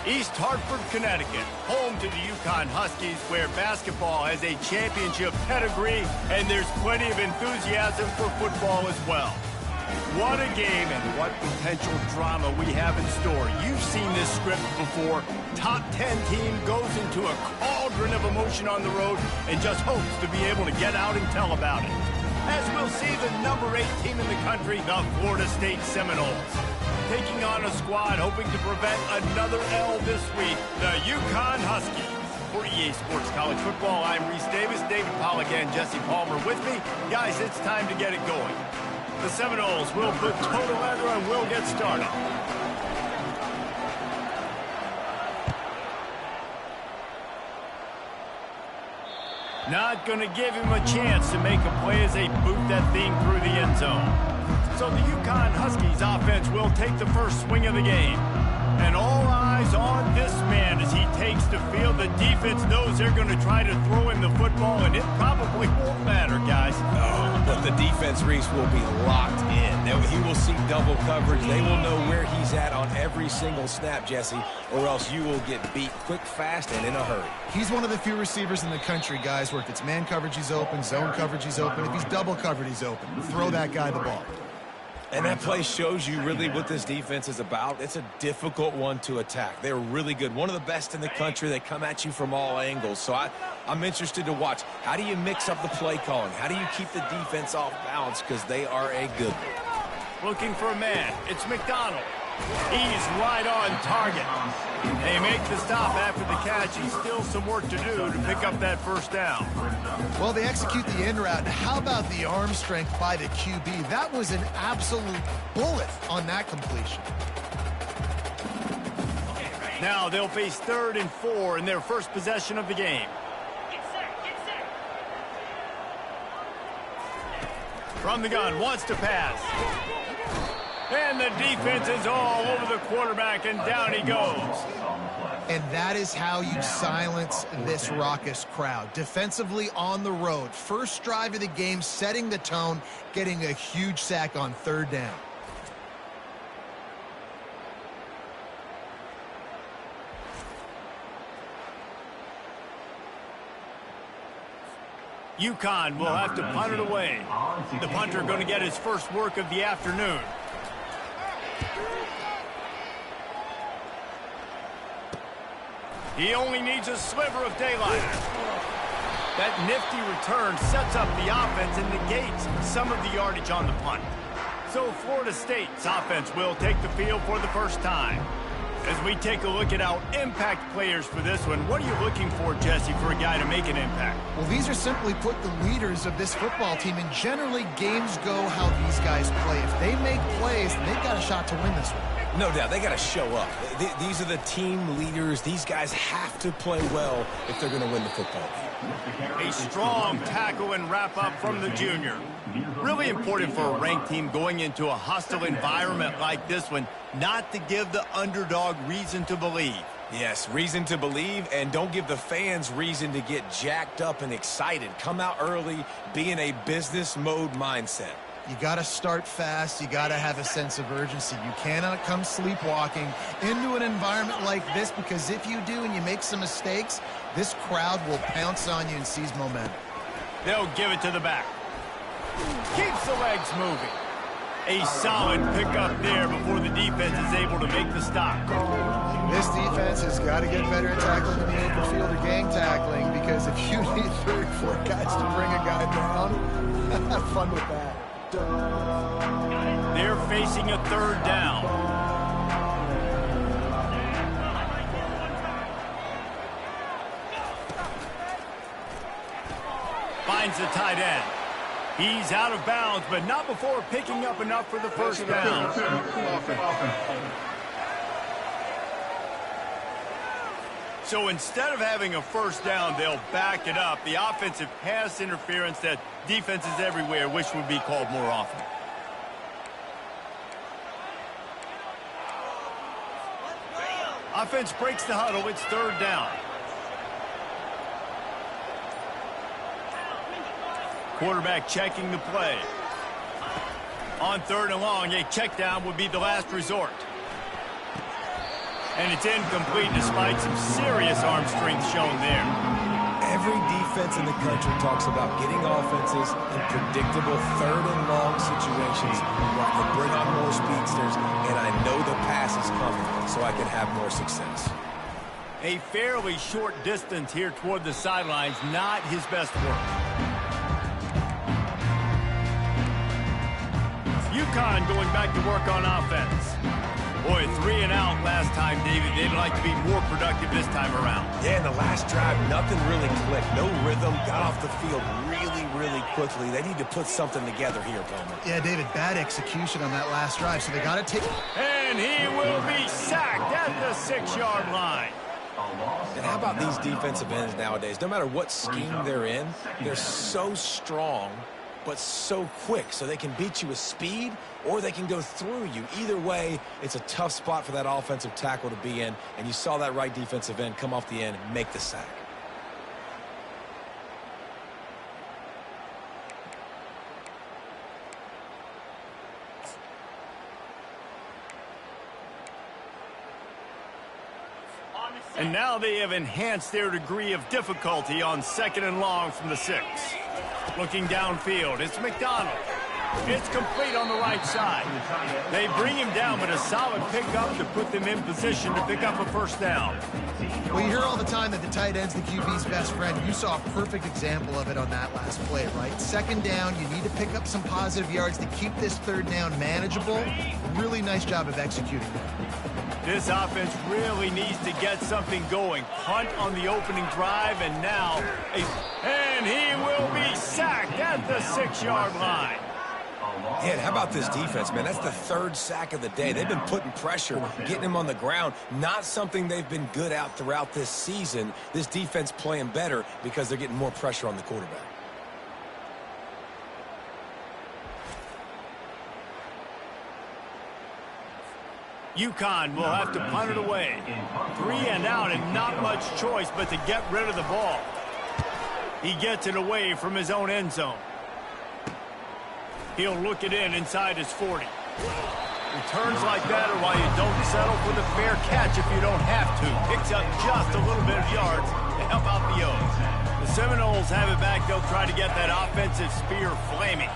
East Hartford, Connecticut, home to the Uconn Huskies, where basketball has a championship pedigree and there's plenty of enthusiasm for football as well. What a game and what potential drama we have in store. You've seen this script before. Top 10 team goes into a cauldron of emotion on the road and just hopes to be able to get out and tell about it. As we'll see the number 8 team in the country, the Florida State Seminoles, taking on a squad hoping to prevent another L this week, the Uconn Huskies. For EA Sports College Football, I'm Reese Davis, David Pollack, and Jesse Palmer with me. Guys, it's time to get it going. The Seminoles will put toe to leather and we'll get started. Not going to give him a chance to make a play as they boot that thing through the end zone. So the Uconn Huskies offense will take the first swing of the game. And all eyes on this man as he takes the field. The defense knows they're going to try to throw him the football, and it probably won't matter, guys. Oh, but the defense, Reese, will be locked in. He will see double coverage. They will know where he's at on every single snap, Jesse, or else you will get beat quick, fast, and in a hurry. He's one of the few receivers in the country, guys, where if it's man coverage, he's open, zone coverage, he's open. If he's double covered, he's open. Throw that guy the ball. And that play shows you really what this defense is about. It's a difficult one to attack. They're really good. One of the best in the country. They come at you from all angles. So I'm interested to watch. How do you mix up the play calling? How do you keep the defense off balance? Because they are a good one. Looking for a man. It's McDonald. He's right on target. They make the stop after the catch. He's still some work to do to pick up that first down. Well, they execute the in route. How about the arm strength by the QB? That was an absolute bullet on that completion. Now they'll face 3rd and 4 in their first possession of the game. From the gun, wants to pass. And the defense is all over the quarterback, and down he goes. And that is how you silence this raucous crowd. Defensively on the road. First drive of the game, setting the tone, getting a huge sack on 3rd down. Uconn will have to punt it away. The punter going to get his first work of the afternoon. He only needs a sliver of daylight. That nifty return sets up the offense and negates some of the yardage on the punt. So Florida State's offense will take the field for the first time. As we take a look at our impact players for this one, what are you looking for, Jesse, for a guy to make an impact? Well, these are simply put the leaders of this football team, and generally games go how these guys play. If they make plays, they've got a shot to win this one. No doubt, they got to show up. These are the team leaders. These guys have to play well if they're going to win the football game. A strong tackle and wrap-up from the junior. Really important for a ranked team going into a hostile environment like this one, not to give the underdog reason to believe. Yes, reason to believe, and don't give the fans reason to get jacked up and excited. Come out early, be in a business mode mindset. You got to start fast. You got to have a sense of urgency. You cannot come sleepwalking into an environment like this, because if you do and you make some mistakes, this crowd will pounce on you and seize momentum. They'll give it to the back. Keeps the legs moving. A solid pickup there before the defense is able to make the stop. This defense has got to get better at tackling in the open field or gang tackling, because if you need 3 or 4 guys to bring a guy down, have fun with that. They're facing a 3rd down. Finds the tight end. He's out of bounds, but not before picking up enough for the first down. So instead of having a first down, they'll back it up. The offensive pass interference that defenses everywhere wish would be called more often. Offense breaks the huddle. It's 3rd down. Quarterback checking the play. On 3rd and long, a check down would be the last resort. And it's incomplete despite some serious arm strength shown there. Every defense in the country talks about getting offenses in predictable third and long situations where I can bring on more speedsters and I know the pass is coming so I can have more success. A fairly short distance here toward the sidelines, not his best work. Uconn going back to work on offense. Boy, 3 and out last time, David. They'd like to be more productive this time around. Yeah, in the last drive, nothing really clicked. No rhythm, got off the field really quickly. They need to put something together here, Palmer. Yeah, David, bad execution on that last drive, so they got to take... And he will be sacked at the 6-yard line. And how about these defensive ends nowadays? No matter what scheme they're in, they're so strong, but so quick. So they can beat you with speed, or they can go through you. Either way, it's a tough spot for that offensive tackle to be in. And you saw that right defensive end come off the end and make the sack. And now they have enhanced their degree of difficulty on 2nd and long from the 6. Looking downfield, it's McDonald. It's complete on the right side. They bring him down, but a solid pickup to put them in position to pick up a first down. Well, you hear all the time that the tight end's the QB's best friend. You saw a perfect example of it on that last play, right? 2nd down, you need to pick up some positive yards to keep this 3rd down manageable. Really nice job of executing that. This offense really needs to get something going. Punt on the opening drive, and now... And he will be sacked at the 6-yard line. Yeah, and how about this defense, man? That's the 3rd sack of the day. They've been putting pressure, getting him on the ground. Not something they've been good at throughout this season. This defense playing better because they're getting more pressure on the quarterback. Uconn will have to punt it away. 3 and out, and not much choice but to get rid of the ball. He gets it away from his own end zone. He'll look it in inside his 40. Returns like that are why you don't settle for the fair catch if you don't have to. Picks up just a little bit of yards to help out the O's. The Seminoles have it back. They'll try to get that offensive spear flaming.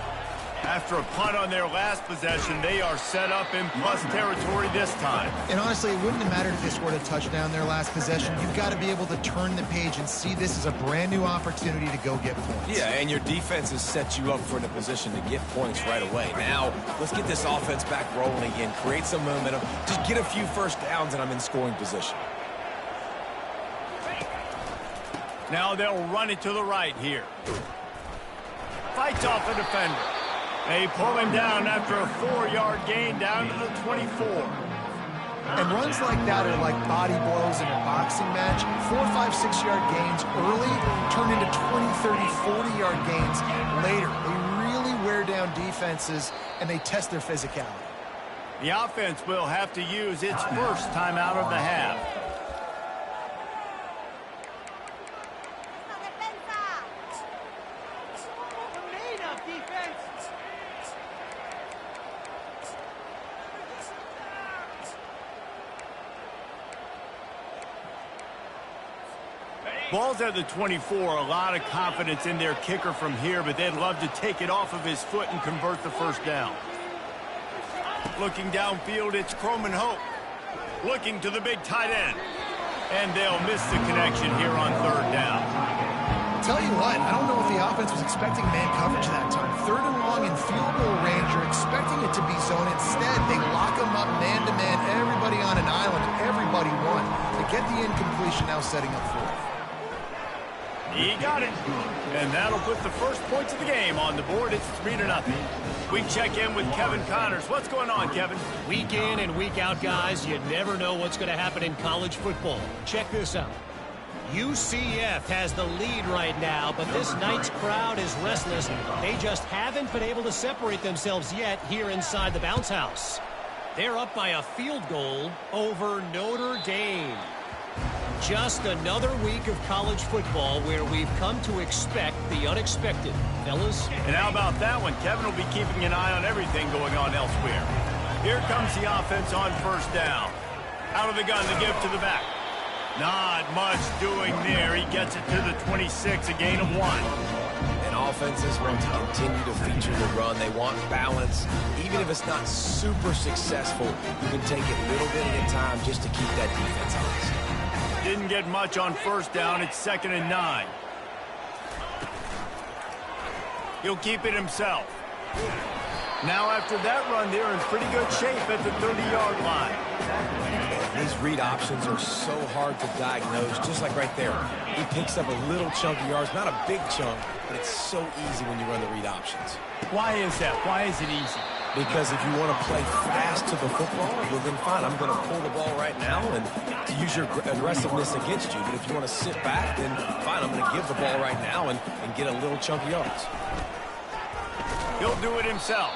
After a punt on their last possession, they are set up in plus territory this time. And honestly, it wouldn't have mattered if they scored a touchdown their last possession. You've got to be able to turn the page and see this as a brand new opportunity to go get points. Yeah, and your defense has set you up for the position to get points right away. Now, let's get this offense back rolling again, create some momentum, just get a few first downs, and I'm in scoring position. Now they'll run it to the right here. Fights off the defender. They pull him down after a 4-yard gain down to the 24. And runs like that are like body blows in a boxing match. 4, 5, 6-yard gains early turn into 20, 30, 40-yard gains later. They really wear down defenses, and they test their physicality. The offense will have to use its first timeout of the half. Ball's at the 24, a lot of confidence in their kicker from here, but they'd love to take it off of his foot and convert the first down. Looking downfield, it's Croman Hope. Looking to the big tight end. And they'll miss the connection here on 3rd down. Tell you what, I don't know if the offense was expecting man coverage that time. 3rd and long in field goal range, you're expecting it to be zone. Instead, they lock them up man-to-man, everybody on an island, and everybody won. To get the incompletion, now setting up 4th. He got it. And that'll put the first points of the game on the board. It's 3-0. We check in with Kevin Connors. What's going on, Kevin? Week in and week out, guys, you never know what's going to happen in college football. Check this out. UCF has the lead right now, but this night's crowd is restless. They just haven't been able to separate themselves yet here inside the bounce house. They're up by a field goal over Notre Dame. Just another week of college football where we've come to expect the unexpected, fellas. And how about that one? Kevin will be keeping an eye on everything going on elsewhere. Here comes the offense on 1st down. Out of the gun to give to the back. Not much doing there. He gets it to the 26, a gain of 1. And offenses want to continue to feature the run. They want balance. Even if it's not super successful, you can take it little bit at a time just to keep that defense honest. Didn't get much on first down. It's 2nd and 9. He'll keep it himself. Now after that run, they're in pretty good shape at the 30-yard line. These read options are so hard to diagnose, just like right there. He picks up a little chunk of yards, not a big chunk, but it's so easy when you run the read options. Why is that? Why is it easy? Because if you want to play fast to the football, well then fine, I'm going to pull the ball right now and to use your aggressiveness against you. But if you want to sit back, then fine, I'm going to give the ball right now and get a little chunk of yards. He'll do it himself.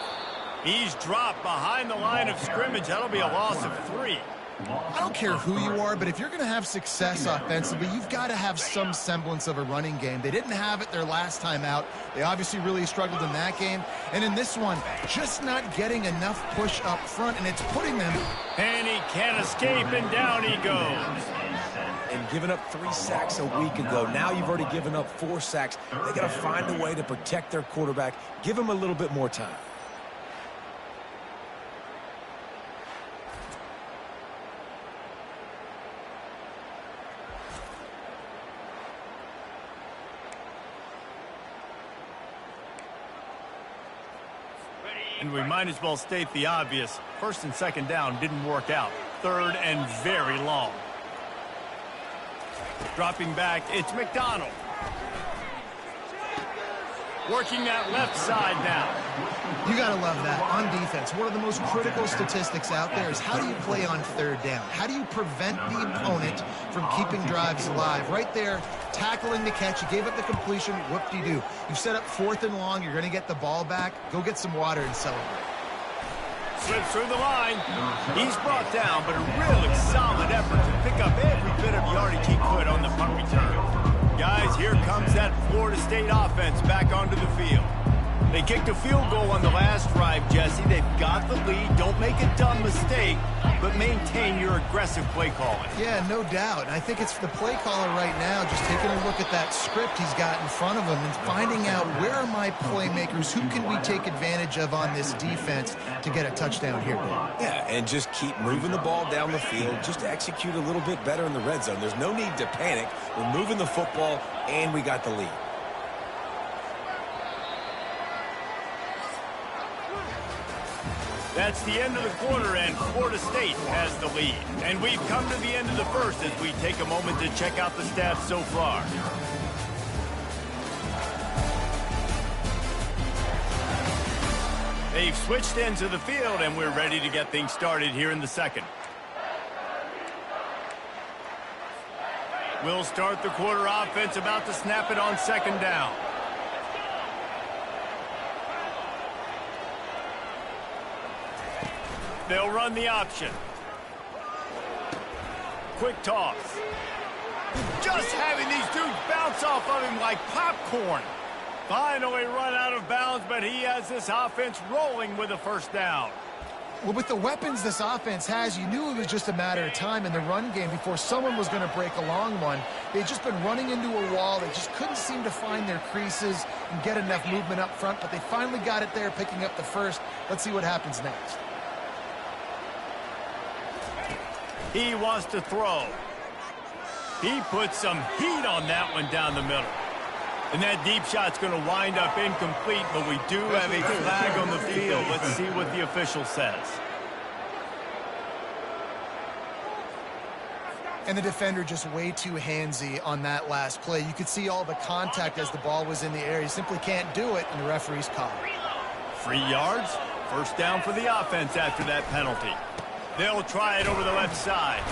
He's dropped behind the line of scrimmage. That'll be a loss of 3. I don't care who you are, but if you're going to have success offensively, you've got to have some semblance of a running game. They didn't have it their last time out. They obviously really struggled in that game. And in this one, just not getting enough push up front, and it's putting them... And he can't escape, and down he goes. And giving up 3 sacks a week ago. Now you've already given up 4 sacks. They got to find a way to protect their quarterback. Give him a little bit more time. And we might as well state the obvious. 1st and 2nd down didn't work out. 3rd and very long. Dropping back, it's McDonald. Working that left side now. You got to love that. On defense, one of the most critical statistics out there is how do you play on 3rd down? How do you prevent the opponent from keeping drives alive? Right there, tackling the catch. You gave up the completion. Whoop-de-doo. You set up 4th and long. You're going to get the ball back. Go get some water and celebrate. Slips through the line. He's brought down, but a really solid effort to pick up every bit of yardage he could on the punt return. Guys, here comes that Florida State offense back onto the field. They kicked a field goal on the last drive, Jesse. They've got the lead. Don't make a dumb mistake, but maintain your aggressive play calling. Yeah, no doubt. I think it's the play caller right now just taking a look at that script he's got in front of him and finding out where are my playmakers, who can we take advantage of on this defense to get a touchdown here. Yeah, and just keep moving the ball down the field. Just execute a little bit better in the red zone. There's no need to panic. We're moving the football, and we got the lead. That's the end of the quarter, and Florida State has the lead. And we've come to the end of the first as we take a moment to check out the stats so far. They've switched ends of the field, and we're ready to get things started here in the second. We'll start the quarter offense, about to snap it on 2nd down. They'll run the option. Quick toss. Just having these dudes bounce off of him like popcorn. Finally run out of bounds, but he has this offense rolling with a 1st down. Well, with the weapons this offense has, you knew it was just a matter of time in the run game before someone was going to break a long one. They'd just been running into a wall. They just couldn't seem to find their creases and get enough movement up front, but they finally got it there, picking up the 1st. Let's see what happens next. He wants to throw. He puts some heat on that one down the middle. And that deep shot's going to wind up incomplete, but we do have a flag on the field. Let's see what the official says. And the defender just way too handsy on that last play. You could see all the contact as the ball was in the air. He simply can't do it, and the referee's called. 3 yards. 1st down for the offense after that penalty. They'll try it over the left side.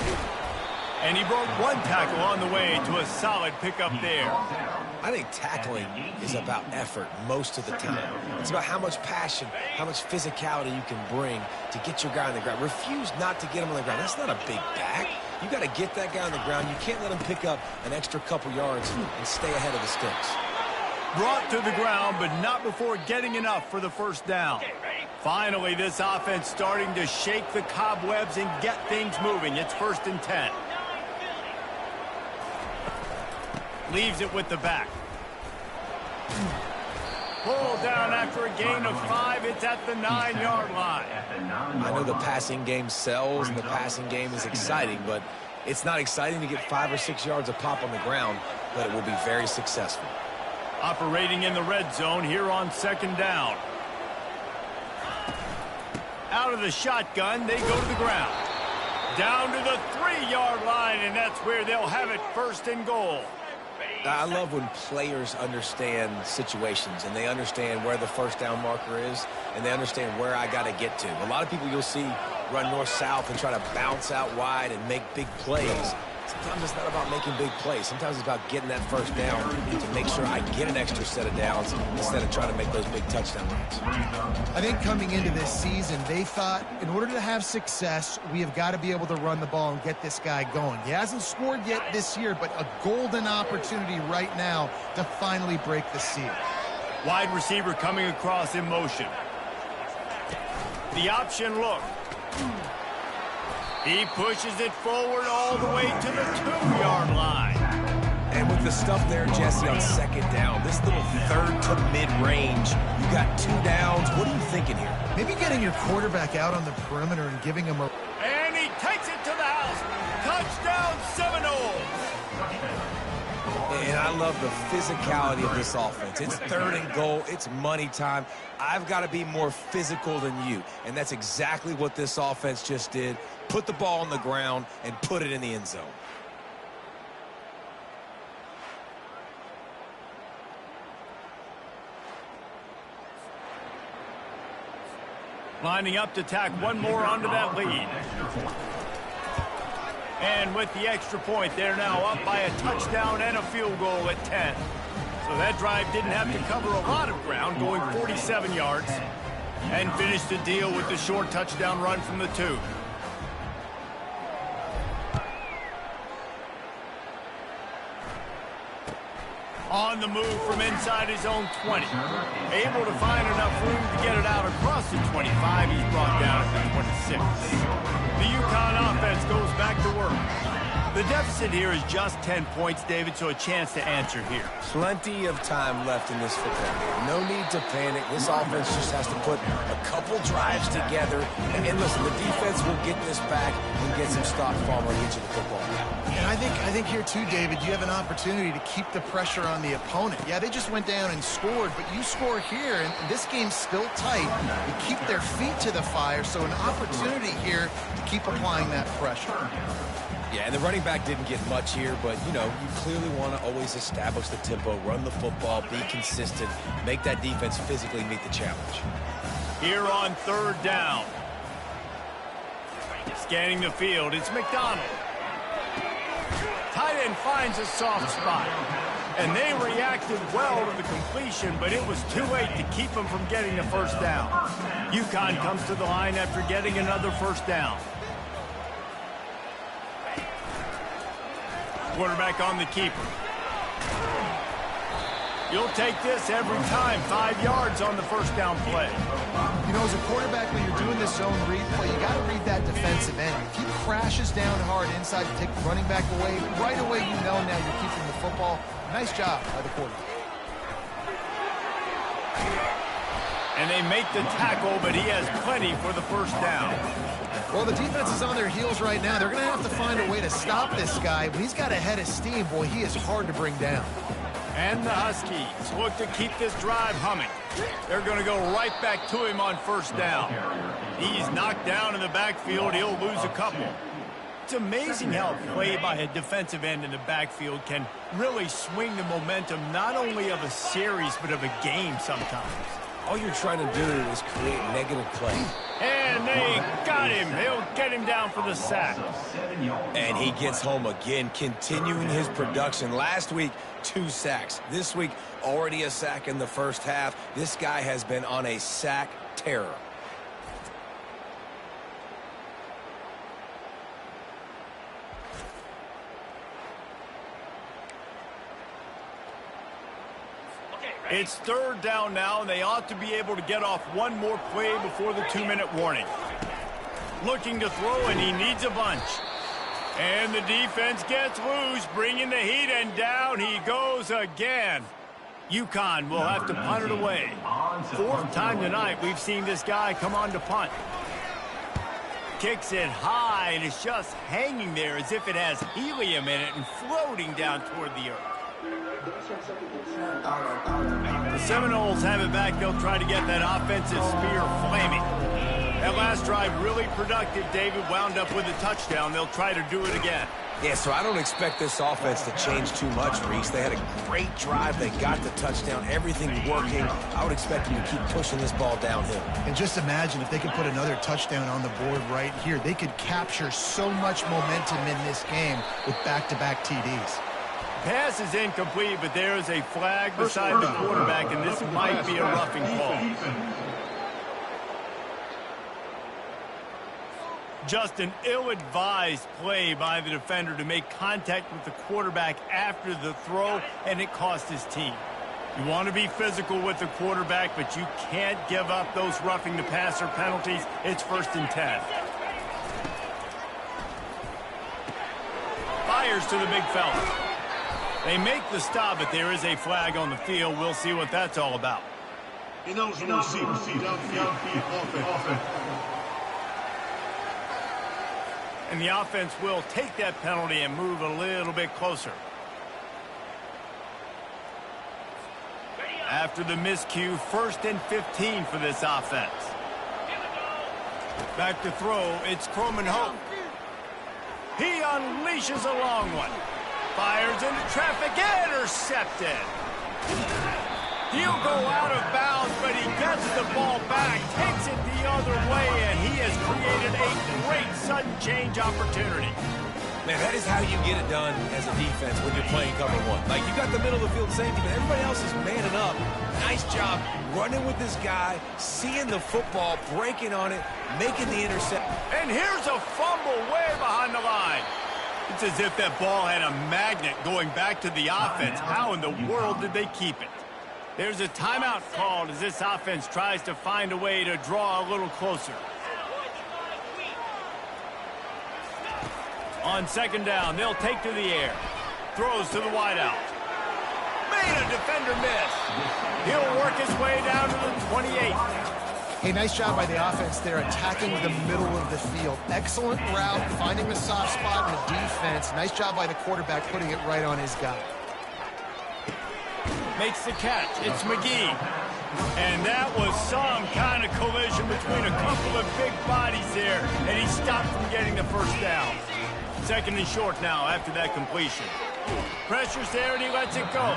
And he broke 1 tackle on the way to a solid pickup there. I think tackling is about effort most of the time. It's about how much passion, how much physicality you can bring to get your guy on the ground. Refuse not to get him on the ground. That's not a big back. You got to get that guy on the ground. You can't let him pick up an extra couple yards and stay ahead of the sticks. Brought to the ground, but not before getting enough for the 1st down. Finally, this offense starting to shake the cobwebs and get things moving. It's 1st and 10. Leaves it with the back. Pulled down after a gain of 5. It's at the 9-yard line. I know the passing game sells and the passing game is exciting, but it's not exciting to get 5 or 6 yards a pop on the ground, but it will be very successful. Operating in the red zone here on 2nd down. Out of the shotgun, they go to the ground. Down to the 3-yard line, and that's where they'll have it 1st and goal. I love when players understand situations and they understand where the 1st down marker is and they understand where I got to get to. A lot of people you'll see run north-south and try to bounce out wide and make big plays. Sometimes it's not about making big plays. Sometimes it's about getting that 1st down to make sure I get an extra set of downs instead of trying to make those big touchdown runs. I think coming into this season, they thought in order to have success, we have got to be able to run the ball and get this guy going. He hasn't scored yet this year, but a golden opportunity right now to finally break the seal. Wide receiver coming across in motion. The option look. He pushes it forward all the way to the 2-yard line. And with the stuff there, Jesse, on 2nd down, this little 3rd to mid-range, you got 2 downs. What are you thinking here? Maybe getting your quarterback out on the perimeter and giving him a... And he takes it to the house. Touchdown Seminoles. And I love the physicality of this offense. It's 3rd and goal. It's money time. I've got to be more physical than you. And that's exactly what this offense just did. Put the ball on the ground and put it in the end zone. Lining up to tack one more onto that lead. And with the extra point, they're now up by a touchdown and a field goal at 10. So that drive didn't have to cover a lot of ground, going 47 yards, and finished the deal with the short touchdown run from the 2. On the move from inside his own 20. Able to find enough room to get it out across the 25. He's brought down at the 26. The Uconn offense goes back to work. The deficit here is just 10 points, David, so a chance to answer here. Plenty of time left in this football game. No need to panic. This offense just has to put a couple drives together. And listen, the defense will get this back and get some stop form or get you the football. And I think here too, David, you have an opportunity to keep the pressure on the opponent. Yeah, they just went down and scored, but you score here, and this game's still tight. You keep their feet to the fire, so an opportunity here to keep applying that pressure. Yeah, and the running back didn't get much here, but, you know, you clearly want to always establish the tempo, run the football, be consistent, make that defense physically meet the challenge. Here on 3rd down. Scanning the field, it's McDonald. Tight end finds a soft spot. And they reacted well to the completion, but it was too late to keep them from getting the 1st down. Uconn comes to the line after getting another 1st down. Quarterback on the keeper. You'll take this every time. 5 yards on the 1st down play. You know, as a quarterback, when you're doing this zone read play, you got to read that defensive end. If he crashes down hard inside to take the running back away, right away you know now you're keeping the football. Nice job by the quarterback. And they make the tackle, but he has plenty for the 1st down. Well, the defense is on their heels right now. They're going to have to find a way to stop this guy. When he's got a head of steam, boy, he is hard to bring down. And the Huskies look to keep this drive humming. They're going to go right back to him on 1st down. He's knocked down in the backfield. He'll lose a couple. It's amazing how a play by a defensive end in the backfield can really swing the momentum not only of a series but of a game sometimes. All you're trying to do is create negative play. And they got him. They'll get him down for the sack. And he gets home again, continuing his production. Last week, 2 sacks. This week, already a sack in the 1st half. This guy has been on a sack terror. It's third down now, and they ought to be able to get off one more play before the 2-minute warning. Looking to throw, and he needs a bunch. And the defense gets loose, bringing the heat, and down he goes again. Uconn will have to punt it away. Fourth time tonight we've seen this guy come on to punt. Kicks it high, and it's just hanging there as if it has helium in it and floating down toward the earth. The Seminoles have it back. They'll try to get that offensive spear flaming. That last drive really productive. David wound up with a touchdown. They'll try to do it again. Yeah, so I don't expect this offense to change too much, Reese. They had a great drive. They got the touchdown. Everything's working. I would expect them to keep pushing this ball downhill. And just imagine if they could put another touchdown on the board right here. They could capture so much momentum in this game with back-to-back TDs. Pass is incomplete, but there is a flag beside the quarterback, and this might be a roughing call. Just an ill-advised play by the defender to make contact with the quarterback after the throw, and it cost his team. You want to be physical with the quarterback, but you can't give up those roughing the passer penalties. It's 1st and 10. Fires to the big fella. They make the stop, but there is a flag on the field. We'll see what that's all about. And the offense will take that penalty and move a little bit closer. After the miscue, 1st and 15 for this offense. Back to throw, it's Croman Hope. He unleashes a long one. Fires into traffic, intercepted. He'll go out of bounds, but he gets the ball back, takes it the other way, and he has created a great sudden change opportunity. Man, that is how you get it done as a defense when you're playing cover one. Like, you got the middle of the field safety, but everybody else is manning up. Nice job running with this guy, seeing the football, breaking on it, making the intercept. And here's a fumble way behind the line. It's as if that ball had a magnet going back to the offense. How in the world did they keep it? There's a timeout called as this offense tries to find a way to draw a little closer. On 2nd down, they'll take to the air. Throws to the wideout. Made a defender miss. He'll work his way down to the 28. Hey, nice job by the offense there, attacking the middle of the field. Excellent route, finding the soft spot in the defense. Nice job by the quarterback putting it right on his guy. Makes the catch. It's McGee. And that was some kind of collision between a couple of big bodies there, and he stopped from getting the 1st down. 2nd and short now after that completion. Pressure's there, and he lets it go.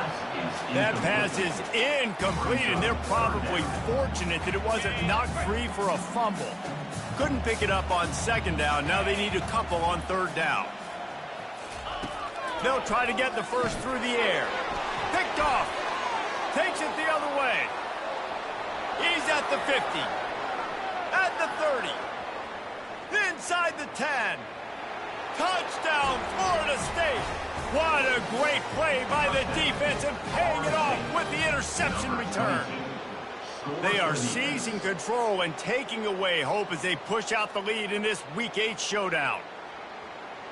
That pass is incomplete, and they're probably fortunate that it wasn't knocked free for a fumble. Couldn't pick it up on 2nd down. Now they need a couple on 3rd down. They'll try to get the first through the air. Picked off. Takes it the other way. He's at the 50. At the 30. Inside the 10. Touchdown, Florida State. What a great play by the defense and paying it off with the interception return. They are seizing control and taking away hope as they push out the lead in this Week 8 showdown.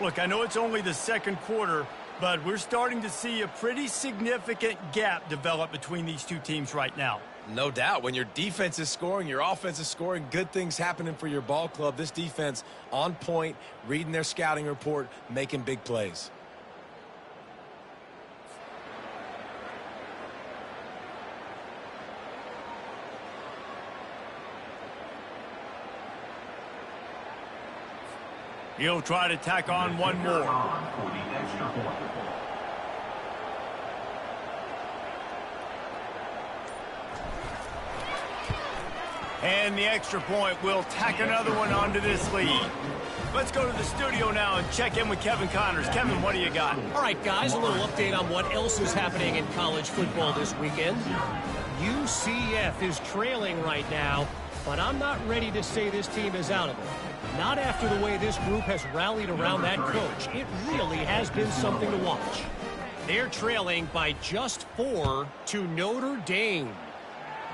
Look, I know it's only the 2nd quarter, but we're starting to see a pretty significant gap develop between these two teams right now. No doubt. When your defense is scoring, your offense is scoring, good things happening for your ball club. This defense on point, reading their scouting report, making big plays. He'll try to tack on one more. And the extra point will tack another one onto this lead. Let's go to the studio now and check in with Kevin Connors. Kevin, what do you got? All right, guys, a little update on what else is happening in college football this weekend. UCF is trailing right now, but I'm not ready to say this team is out of it. Not after the way this group has rallied around that coach. It really has been something to watch. They're trailing by just 4 to Notre Dame.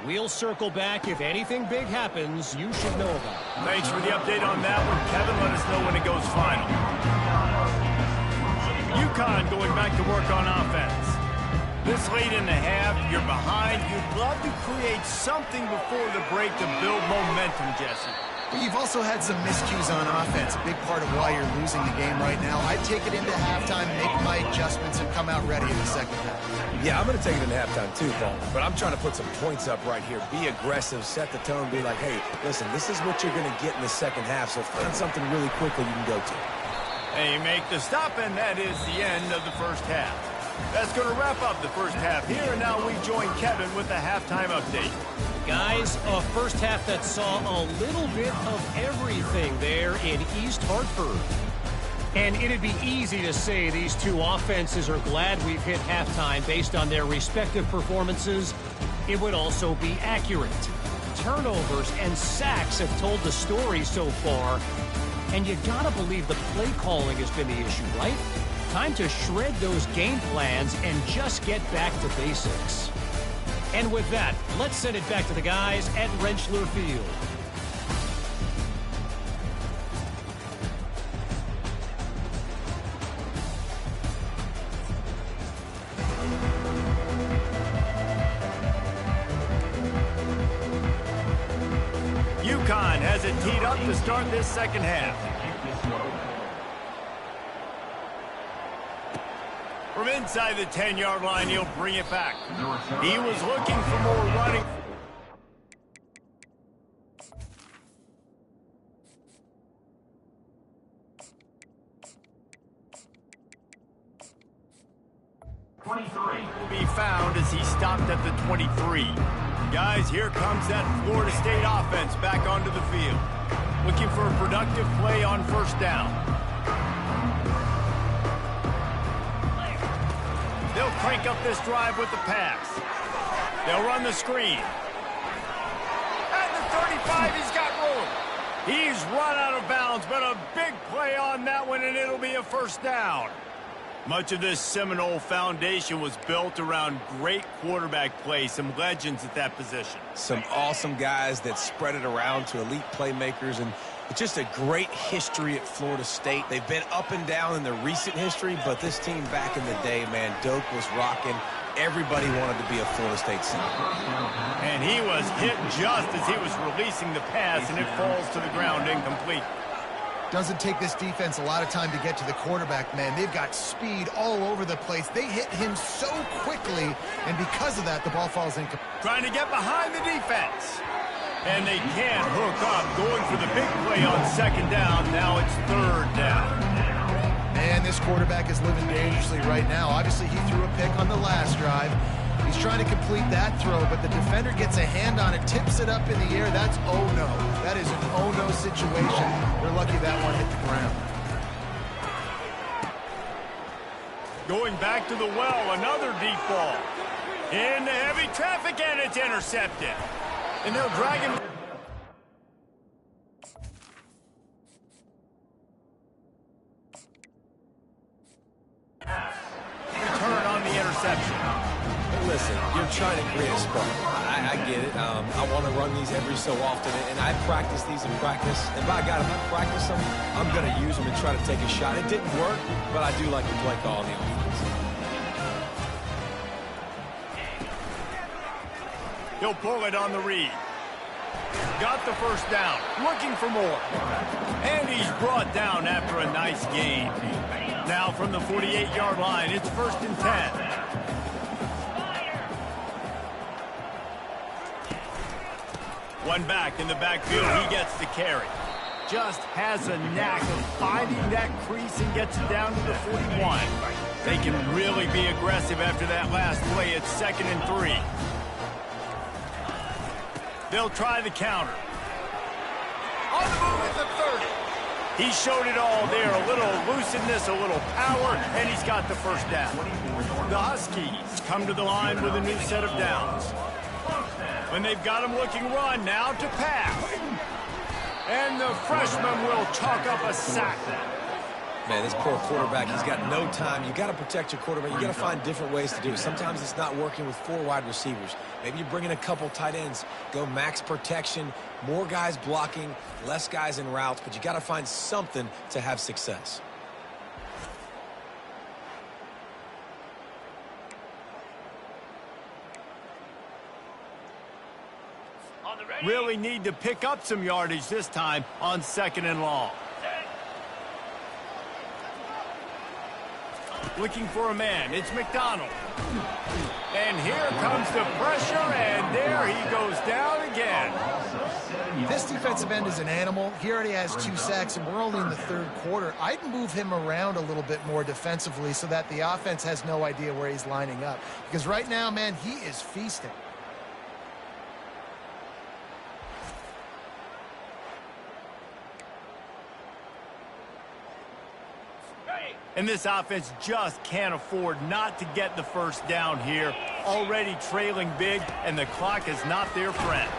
We'll circle back if anything big happens you should know about. Thanks for the update on that one, Kevin. Let us know when it goes final. Uconn going back to work on offense. This late in the half, you're behind. You'd love to create something before the break to build momentum, Jesse. But you've also had some miscues on offense, a big part of why you're losing the game right now. I'd take it into halftime, make my adjustments, and come out ready in the second half. Yeah, I'm going to take it into halftime too, Paul. But I'm trying to put some points up right here. Be aggressive, set the tone, be like, hey, listen, this is what you're going to get in the second half, so find something really quickly you can go to. They make the stop, and that is the end of the first half. That's going to wrap up the first half here, and now we join Kevin with the halftime update. Guys, a first half that saw a little bit of everything there in East Hartford. And it'd be easy to say these two offenses are glad we've hit halftime based on their respective performances. It would also be accurate. Turnovers and sacks have told the story so far. And you gotta believe the play calling has been the issue, right? Time to shred those game plans and just get back to basics. And with that, let's send it back to the guys at Rentschler Field. Uconn has it teed up to start this second half. From inside the 10-yard line, he'll bring it back. He was looking for more running. Will be found as he stopped at the 23. Guys, here comes that Florida State offense back onto the field. Looking for a productive play on first down. They'll crank up this drive with the pass. They'll run the screen. At the 35, he's got room. He's run out of bounds, but a big play on that one, and it'll be a first down. Much of this Seminole foundation was built around great quarterback play, some legends at that position. Some awesome guys that spread it around to elite playmakers, and it's just a great history at Florida State. They've been up and down in the recent history, but this team back in the day, man, Doak was rocking. Everybody wanted to be a Florida State center. And he was hit just as he was releasing the pass, and it falls to the ground incomplete. Doesn't take this defense a lot of time to get to the quarterback, man. They've got speed all over the place. They hit him so quickly, and because of that, the ball falls incomplete. Trying to get behind the defense. And they can't hook up. Going for the big play on second down. Now it's third down. Man, this quarterback is living dangerously right now. Obviously, he threw a pick on the last drive. He's trying to complete that throw, but the defender gets a hand on it, tips it up in the air. That's oh-no. That is an oh-no situation. They're lucky that one hit the ground. Going back to the well, another deep ball. Into heavy traffic, and it's intercepted. And they'll drag him. Return on the interception. Listen, you're trying to create a spark. I get it. I want to run these every so often, and I practice these in practice. And by God, if I practice them, I'm going to use them and try to take a shot. It didn't work, but I do like to play call on the offense. He'll pull it on the read. Got the first down. Looking for more. And he's brought down after a nice gain. Now from the 48-yard line, it's 1st and 10. One back in the backfield, he gets the carry. Just has a knack of finding that crease and gets it down to the 41. They can really be aggressive after that last play. It's 2nd and 3. They'll try the counter. On the move at the 30. He showed it all there. A little elusiveness, a little power, and he's got the first down. The Huskies come to the line with a new set of downs. When they've got him looking run, now to pass. And the freshman will chalk up a sack. Man, this poor quarterback, he's got no time. You got to protect your quarterback. You got to find different ways to do it. Sometimes it's not working with 4 wide receivers. Maybe you bring in a couple tight ends, go max protection, more guys blocking, less guys in routes, but you got to find something to have success. Really need to pick up some yardage this time on 2nd and long. Looking for a man. It's McDonald. And here comes the pressure, and there he goes down again. This defensive end is an animal. He already has 2 sacks, and we're only in the 3rd quarter. I'd move him around a little bit more defensively so that the offense has no idea where he's lining up. Because right now, man, he is feasting. And this offense just can't afford not to get the first down here. Already trailing big, and the clock is not their friend.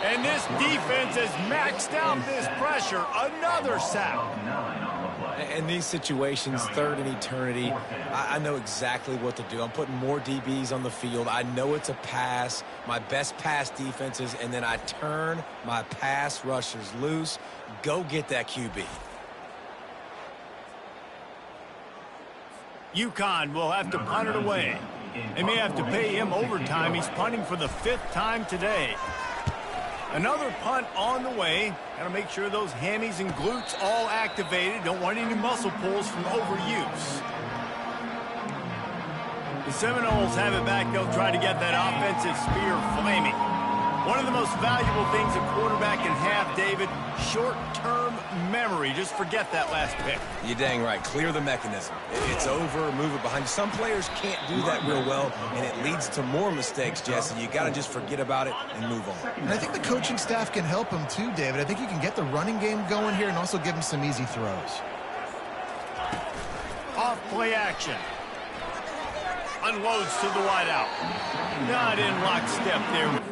And this defense has maxed out this pressure. Another sack. In these situations, 3rd and eternity, I know exactly what to do. I'm putting more DBs on the field. I know it's a pass, my best pass defenses, and then I turn my pass rushers loose. Go get that QB. Uconn will have to punt it away. They may have to pay him overtime. He's punting for the 5th time today. Another punt on the way. Got to make sure those hammies and glutes all activated. Don't want any muscle pulls from overuse. The Seminoles have it back. They'll try to get that offensive spear flaming. One of the most valuable things a quarterback can have, David, short-term memory. Just forget that last pick. You're dang right. Clear the mechanism. It's over, move it behind you. Some players can't do that real well, and it leads to more mistakes, Jesse. You got to just forget about it and move on. And I think the coaching staff can help him too, David. I think you can get the running game going here and also give him some easy throws. Off play action. Unloads to the wideout. Not in lockstep there.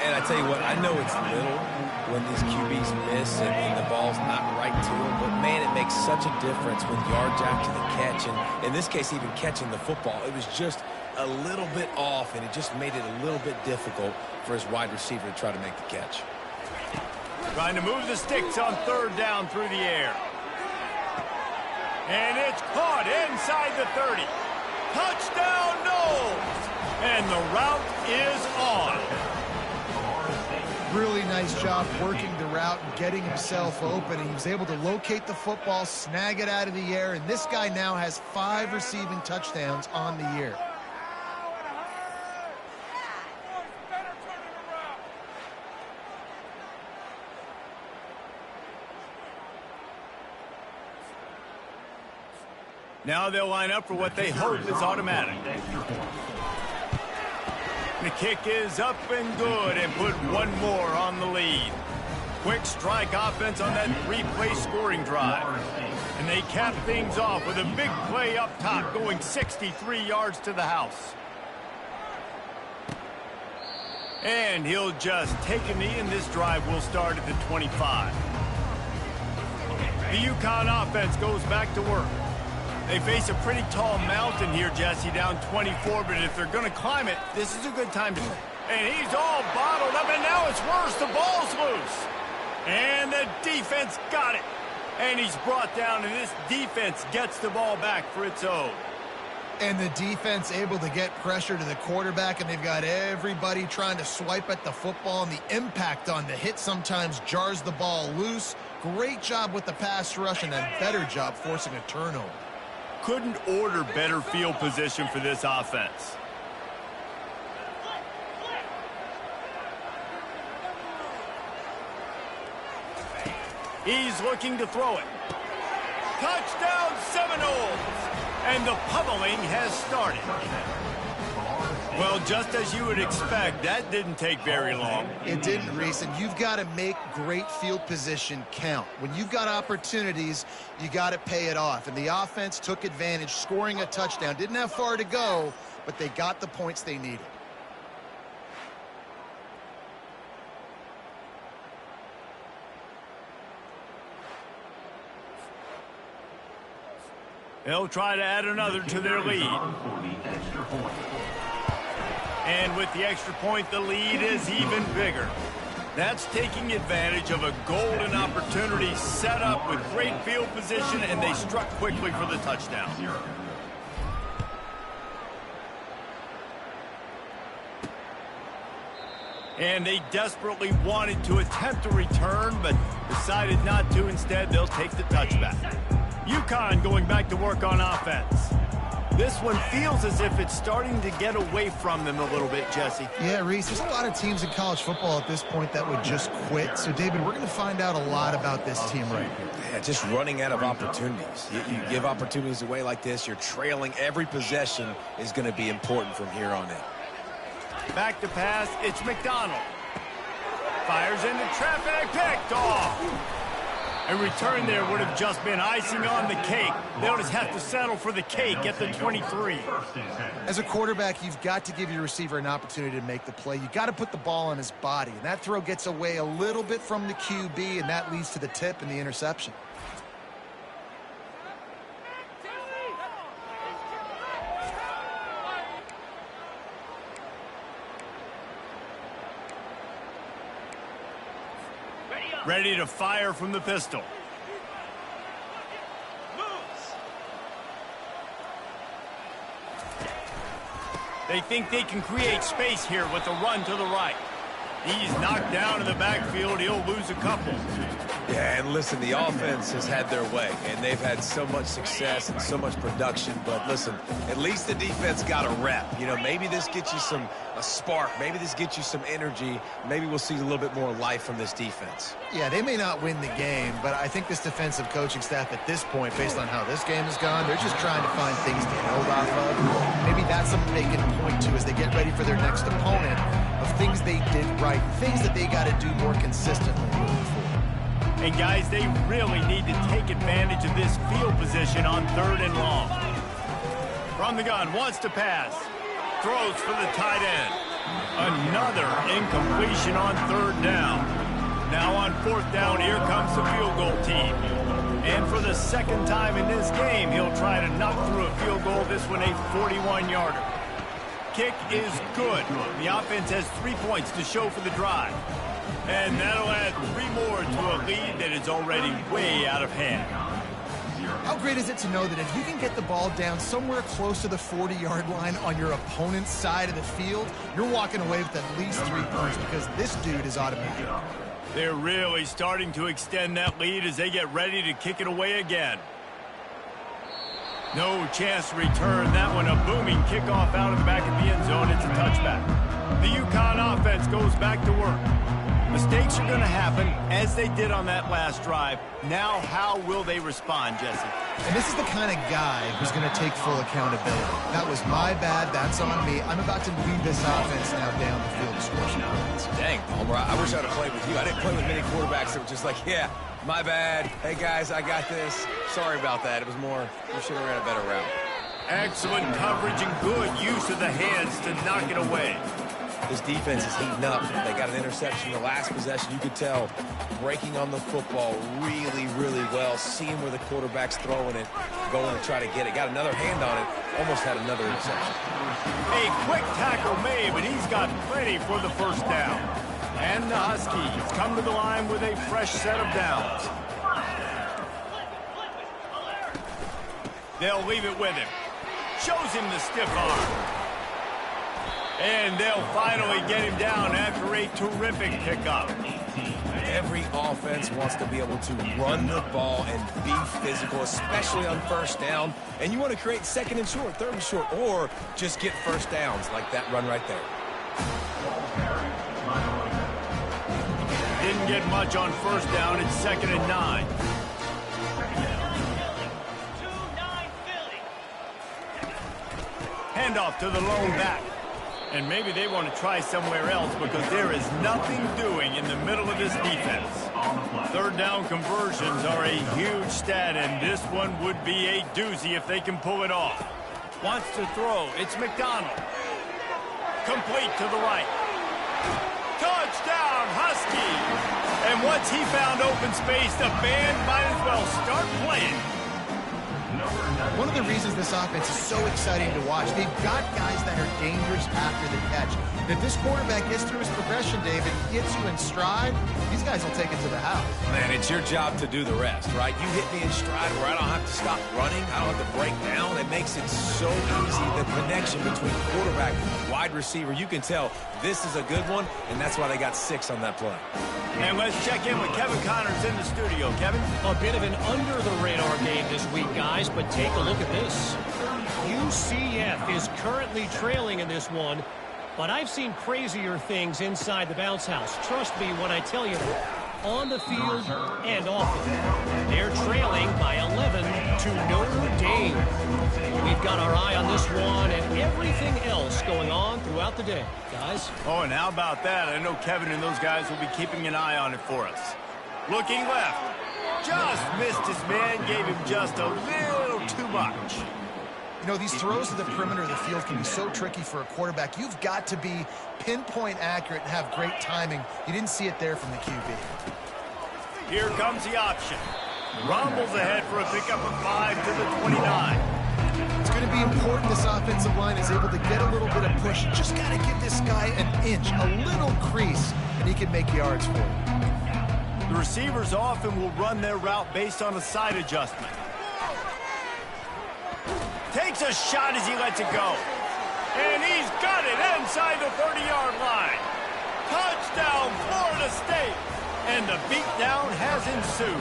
And I tell you what, I know it's little when these QBs miss and the ball's not right to them, but man, it makes such a difference with yards after the catch. And in this case, even catching the football, it was just a little bit off, and it just made it a little bit difficult for his wide receiver to try to make the catch. Trying to move the sticks on 3rd down through the air. And it's caught inside the 30. Touchdown, Knowles! And the route is on. Really nice job working the route and getting himself open. He was able to locate the football, snag it out of the air, and this guy now has 5 receiving touchdowns on the year. Now they'll line up for what they hope is automatic. The kick is up and good, and put one more on the lead. Quick strike offense on that 3-play scoring drive. And they cap things off with a big play up top, going 63 yards to the house. And he'll just take a knee, and this drive will start at the 25. The Uconn offense goes back to work. They face a pretty tall mountain here, Jesse, down 24, but if they're going to climb it, this is a good time to... And he's all bottled up, and now it's worse. The ball's loose. And the defense got it. And he's brought down, and this defense gets the ball back for its own. And the defense able to get pressure to the quarterback, and they've got everybody trying to swipe at the football, and the impact on the hit sometimes jars the ball loose. Great job with the pass rush, and a better job forcing a turnover. Couldn't order better field position for this offense. He's looking to throw it. Touchdown Seminoles! And the pummeling has started. Well, just as you would expect, that didn't take very long. It didn't, Reese, and you've got to make great field position count. When you've got opportunities, you got to pay it off. And the offense took advantage, scoring a touchdown. Didn't have far to go, but they got the points they needed. They'll try to add another to their lead. And with the extra point, the lead is even bigger. That's taking advantage of a golden opportunity set up with great field position, and they struck quickly for the touchdown. And they desperately wanted to attempt a return, but decided not to. Instead, they'll take the touchback. Uconn going back to work on offense. This one feels as if it's starting to get away from them a little bit, Jesse. Yeah, Reese, there's a lot of teams in college football at this point that would just quit. So, David, we're going to find out a lot about this team right here. Yeah, just running out of opportunities. You give opportunities away like this, you're trailing. Every possession is going to be important from here on in. Back to pass, it's McDonald. Fires into traffic, picked off. A return there would have just been icing on the cake. They'll just have to settle for the cake at the 23. As a quarterback, you've got to give your receiver an opportunity to make the play. You've got to put the ball on his body. And that throw gets away a little bit from the QB, and that leads to the tip and the interception. Ready to fire from the pistol. They think they can create space here with a run to the right. He's knocked down in the backfield. He'll lose a couple. Yeah, and listen, the offense has had their way, and they've had so much success and so much production. But listen, at least the defense got a rep. You know, maybe this gets you a spark. Maybe this gets you some energy. Maybe we'll see a little bit more life from this defense. Yeah, they may not win the game, but I think this defensive coaching staff at this point, based on how this game has gone, they're just trying to find things to build off of. Maybe that's something they can point to as they get ready for their next opponent, of things they did right, things that they got to do more consistently moving forward. And guys, they really need to take advantage of this field position on 3rd and long. From the gun, wants to pass. Throws for the tight end. Another incompletion on 3rd down. Now on 4th down, here comes the field goal team. And for the 2nd time in this game, he'll try to knock through a field goal. This one a 41-yarder. Kick is good. The offense has 3 points to show for the drive. And that'll add 3 more to a lead that is already way out of hand. How great is it to know that if you can get the ball down somewhere close to the 40-yard line on your opponent's side of the field, you're walking away with at least 3 points because this dude is automatic. They're really starting to extend that lead as they get ready to kick it away again. No chance to return that one. A booming kickoff out of the back of the end zone. It's a touchback. The Uconn offense goes back to work. Mistakes are going to happen, as they did on that last drive. Now, how will they respond, Jesse? And this is the kind of guy who's going to take full accountability. That was my bad. That's on me. I'm about to lead this offense now down the field to score some points. Dang, Palmer, I wish I'd have played with you. I didn't play with many quarterbacks that were just like, yeah, my bad. Hey, guys, I got this. Sorry about that. It was more, you should have ran a better route. Excellent coverage and good use of the hands to knock it away. This defense is heating up. They got an interception in the last possession. You could tell breaking on the football really, really well. Seeing where the quarterback's throwing it, going to try to get it. Got another hand on it. Almost had another interception. A quick tackle made, but he's got plenty for the 1st down. And the Huskies come to the line with a fresh set of downs. They'll leave it with him. Shows him the stiff arm. And they'll finally get him down after a terrific pickup. Every offense wants to be able to run the ball and be physical, especially on 1st down. And you want to create 2nd and short, 3rd and short, or just get 1st downs like that run right there. Didn't get much on 1st down. It's 2nd and 9. Handoff to the lone back. And maybe they want to try somewhere else because there is nothing doing in the middle of this defense. 3rd down conversions are a huge stat, and this one would be a doozy if they can pull it off. Wants to throw. It's McDonald. Complete to the right. Touchdown, Huskies! And once he found open space, the band might as well start playing. One of the reasons this offense is so exciting to watch, they've got guys that are dangerous after the catch. And if this quarterback gets through his progression, David, gets you in stride, these guys will take it to the house. Man, it's your job to do the rest, right? You hit me in stride where I don't have to stop running. I don't have to break down. It makes it so easy. The connection between quarterback, wide receiver, you can tell this is a good one, and that's why they got 6 on that play. And let's check in with Kevin Connors in the studio. Kevin? A bit of an under-the-radar game this week, guys, but take a look at this. UCF is currently trailing in this one, but I've seen crazier things inside the bounce house. Trust me when I tell you, on the field and off it. They're trailing by 11 to Notre Dame. We've got our eye on this one and everything else going on throughout the day, guys. Oh, and how about that? I know Kevin and those guys will be keeping an eye on it for us. Looking left. Just missed his man, gave him just a little too much. You know, these throws to the perimeter of the field can be so tricky for a quarterback. You've got to be pinpoint accurate and have great timing. You didn't see it there from the QB. Here comes the option. Rumbles ahead for a pickup of 5 to the 29. It's going to be important this offensive line is able to get a little bit of push. You just got to give this guy an inch, a little crease, and he can make yards for you. The receivers often will run their route based on a side adjustment. Takes a shot as he lets it go. And he's got it inside the 30-yard line. Touchdown, Florida State. And the beatdown has ensued.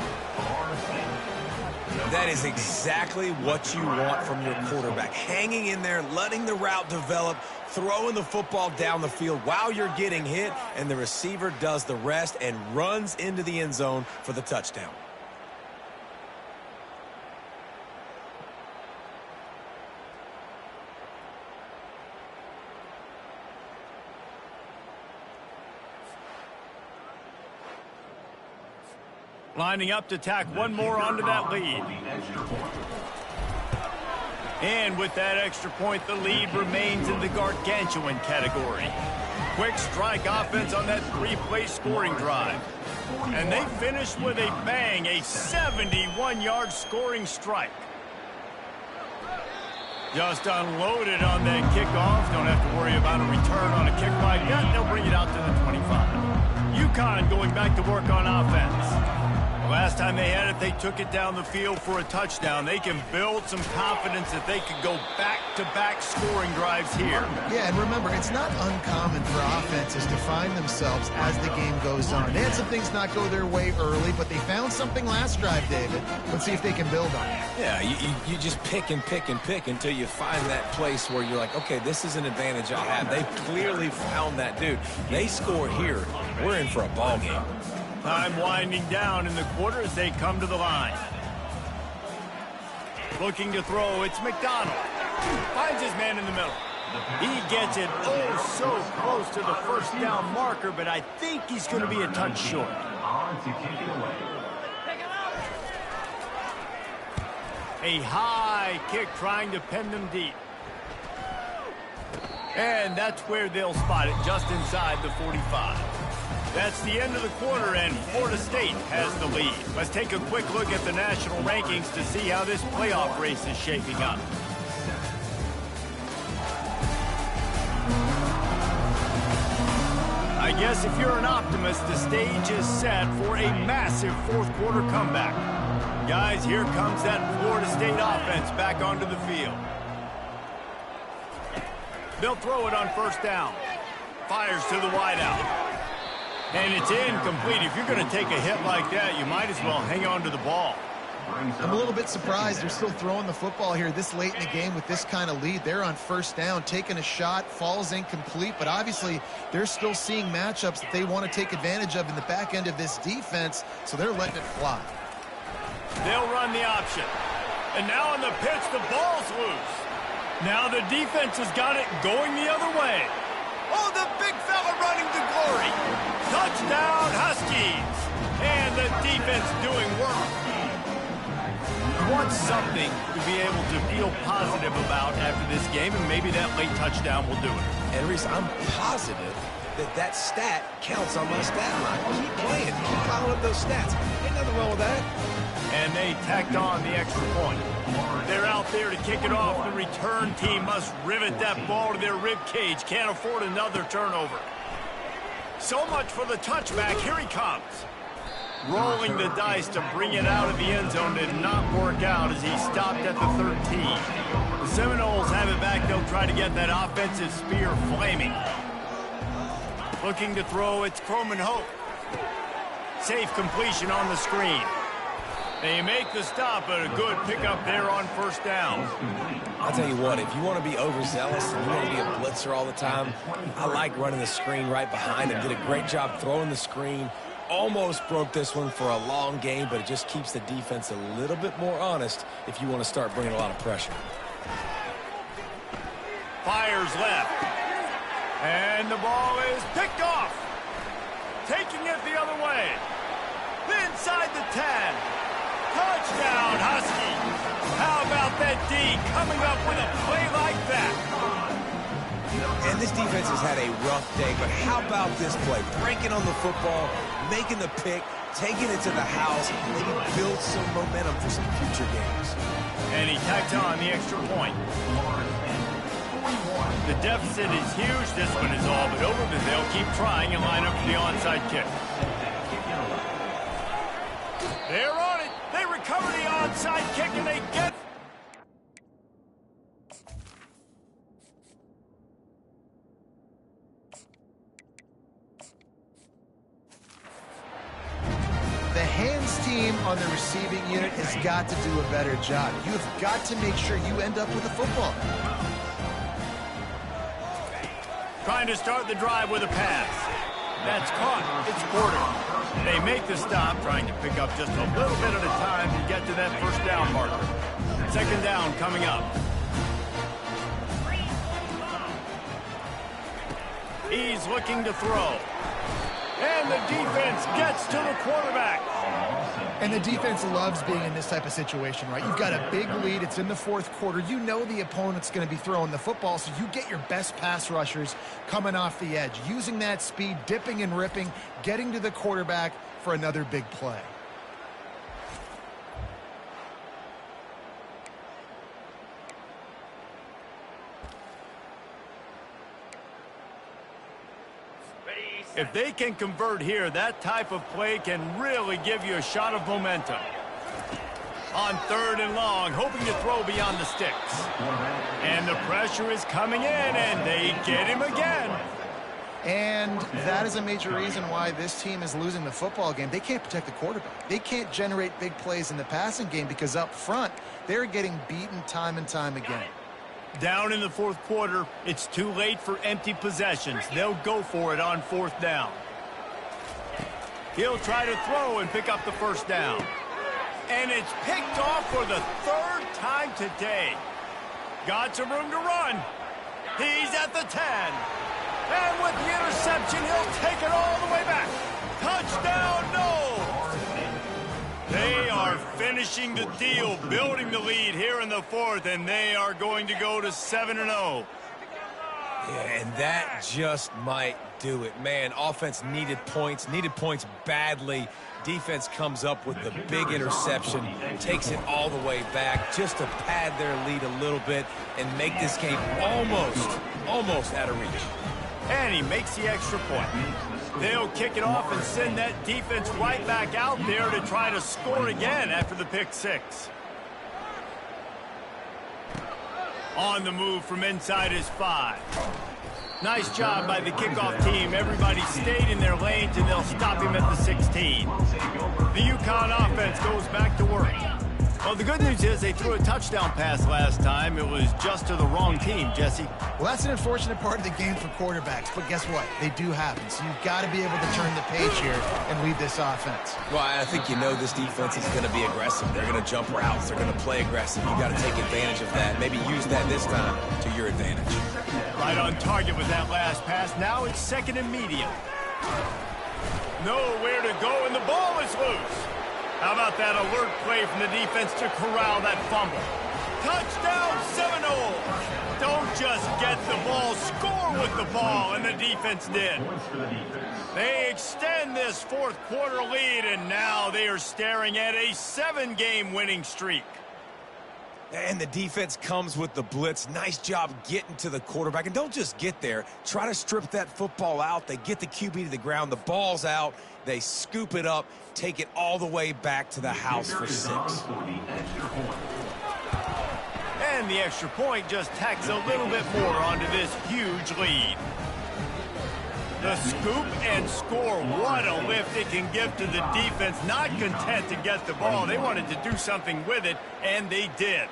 That is exactly what you want from your quarterback. Hanging in there, letting the route develop, throwing the football down the field while you're getting hit, and the receiver does the rest and runs into the end zone for the touchdown. Lining up to tack one more onto that lead. And with that extra point, the lead remains in the gargantuan category. Quick strike offense on that 3-play scoring drive. And they finish with a bang, a 71-yard scoring strike. Just unloaded on that kickoff. Don't have to worry about a return on a kick like that. They'll bring it out to the 25. Uconn going back to work on offense. Last time they had it, they took it down the field for a touchdown. They can build some confidence that they could go back-to-back scoring drives here. Yeah, and remember, it's not uncommon for offenses to find themselves as the game goes on. They had some things not go their way early, but they found something last drive, David. Let's see if they can build on it. Yeah, you just pick and pick and pick until you find that place where you're like, okay, this is an advantage I have. They clearly found that dude. They score here. We're in for a ball game. Time winding down in the quarter as they come to the line. Looking to throw, it's McDonald. Finds his man in the middle. He gets it oh so close to the first down marker, but I think he's going to be a touch short. A high kick trying to pin them deep. And that's where they'll spot it, just inside the 45. That's the end of the quarter, and Florida State has the lead. Let's take a quick look at the national rankings to see how this playoff race is shaping up. I guess if you're an optimist, the stage is set for a massive fourth-quarter comeback. Guys, here comes that Florida State offense back onto the field. They'll throw it on first down. Fires to the wideout. And it's incomplete. If you're going to take a hit like that, you might as well hang on to the ball. I'm a little bit surprised they're still throwing the football here this late in the game with this kind of lead. They're on first down, taking a shot, falls incomplete, but obviously they're still seeing matchups that they want to take advantage of in the back end of this defense, so they're letting it fly. They'll run the option. And now on the pitch, the ball's loose. Now the defense has got it going the other way. Oh, the big fella running to glory. Touchdown, Huskies. And the defense doing work. You want something to be able to feel positive about after this game, and maybe that late touchdown will do it. And Reese, I'm positive that stat counts on my stat line. Keep playing. Keep piling up those stats. Ain't nothing wrong with that. And they tacked on the extra point. They're out there to kick it off. The return team must rivet that ball to their rib cage. Can't afford another turnover. So much for the touchback. Here he comes. Rolling the dice to bring it out of the end zone did not work out as he stopped at the 13. The Seminoles have it back. They'll try to get that offensive spear flaming. Looking to throw, it's Croman Hope. Safe completion on the screen. They make the stop, but a good pickup there on first down. I'll tell you what, if you want to be overzealous and you want to be a blitzer all the time, I like running the screen right behind him. Did a great job throwing the screen. Almost broke this one for a long game, but it just keeps the defense a little bit more honest if you want to start bringing a lot of pressure. Fires left. And the ball is picked off. Taking it the other way. Inside the 10. Touchdown, Huskies. How about that D coming up with a play like that? And this defense has had a rough day, but how about this play? Breaking on the football, making the pick, taking it to the house, maybe build some momentum for some future games. And he tacked on the extra point. The deficit is huge. This one is all but over, but they'll keep trying and line up for the onside kick. They're on it. They recover the onside kick, and they get... The hands team on the receiving unit has got to do a better job. You've got to make sure you end up with the football. Trying to start the drive with a pass. That's caught. It's Porter. They make the stop, trying to pick up just a little bit at a time to get to that first down marker. Second down coming up. He's looking to throw. And the defense gets to the quarterback. And the defense loves being in this type of situation, right? You've got a big lead. It's in the fourth quarter. You know the opponent's going to be throwing the football, so you get your best pass rushers coming off the edge, using that speed, dipping and ripping, getting to the quarterback for another big play. If they can convert here, that type of play can really give you a shot of momentum. On third and long, hoping to throw beyond the sticks. And the pressure is coming in, and they get him again. And that is a major reason why this team is losing the football game. They can't protect the quarterback. They can't generate big plays in the passing game because up front, they're getting beaten time and time again. Down in the fourth quarter, it's too late for empty possessions. They'll go for it on fourth down. He'll try to throw and pick up the first down. And it's picked off for the third time today. Got some room to run. He's at the 10. And with the interception, he'll take it all the way back. Touchdown, no! They are finishing the deal, building the lead here in the fourth, and they are going to go to 7-0. Yeah, and that just might do it. Man, offense needed points badly. Defense comes up with the big interception, takes it all the way back just to pad their lead a little bit and make this game almost out of reach. And he makes the extra point. They'll kick it off and send that defense right back out there to try to score again after the pick six. On the move from inside his 5. Nice job by the kickoff team. Everybody stayed in their lanes, and they'll stop him at the 16. The Uconn offense goes back to work. Well, the good news is they threw a touchdown pass last time. It was just to the wrong team, Jesse. Well, that's an unfortunate part of the game for quarterbacks, but guess what? They do happen, so you've got to be able to turn the page here and lead this offense. Well, I think you know this defense is going to be aggressive. They're going to jump routes. They're going to play aggressive. You've got to take advantage of that. Maybe use that this time to your advantage. Right on target with that last pass. Now it's second and medium. Nowhere to go, and the ball is loose. How about that alert play from the defense to corral that fumble? Touchdown Seminoles! Don't just get the ball, score with the ball, and the defense did. They extend this fourth quarter lead, and now they are staring at a 7-game winning streak. And the defense comes with the blitz. Nice job getting to the quarterback. And don't just get there. Try to strip that football out. They get the QB to the ground. The ball's out. They scoop it up, take it all the way back to the house for 6. And the extra point just tacks a little bit more onto this huge lead. The scoop and score, what a lift it can give to the defense. Not content to get the ball. They wanted to do something with it, and they did.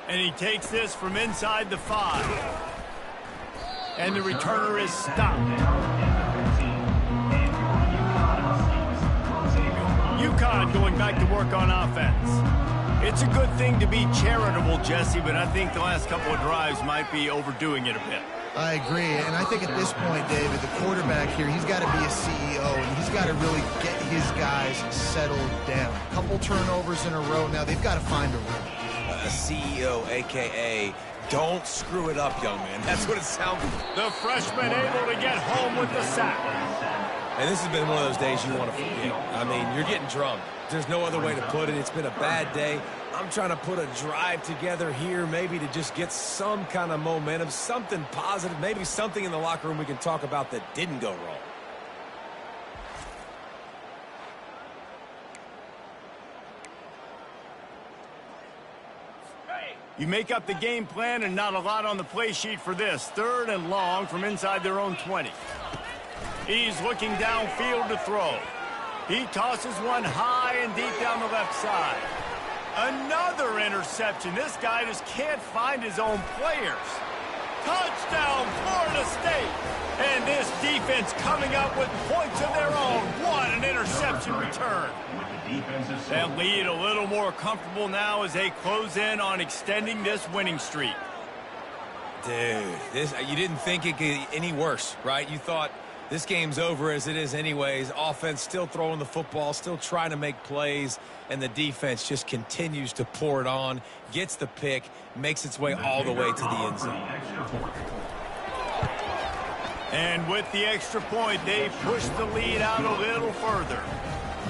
And he takes this from inside the 5. And the returner is stopped. Uconn going back to work on offense. It's a good thing to be charitable, Jesse, but I think the last couple of drives might be overdoing it a bit. I agree, and I think at this point, David, the quarterback here, he's got to be a CEO, and he's got to really get his guys settled down. A couple turnovers in a row now. They've got to find a rhythm. A CEO, a.k.a. don't screw it up, young man. That's what it sounds like. The freshman able to get home with the sack. And this has been one of those days you want to forget. I mean, you're getting drunk. There's no other way to put it. It's been a bad day. I'm trying to put a drive together here, maybe to just get some kind of momentum, something positive, maybe something in the locker room we can talk about that didn't go wrong. You make up the game plan and not a lot on the play sheet for this. 3rd and long from inside their own 20. He's looking downfield to throw. He tosses one high and deep down the left side. Another interception. This guy just can't find his own players. Touchdown, Florida State. And this defense coming up with points of their own. What an interception return. That lead a little more comfortable now as they close in on extending this winning streak. Dude, you didn't think it could get any worse, right? You thought this game's over as it is anyways. Offense still throwing the football, still trying to make plays, and the defense just continues to pour it on, gets the pick, makes its way all the way to the end zone. And with the extra point, they push the lead out a little further.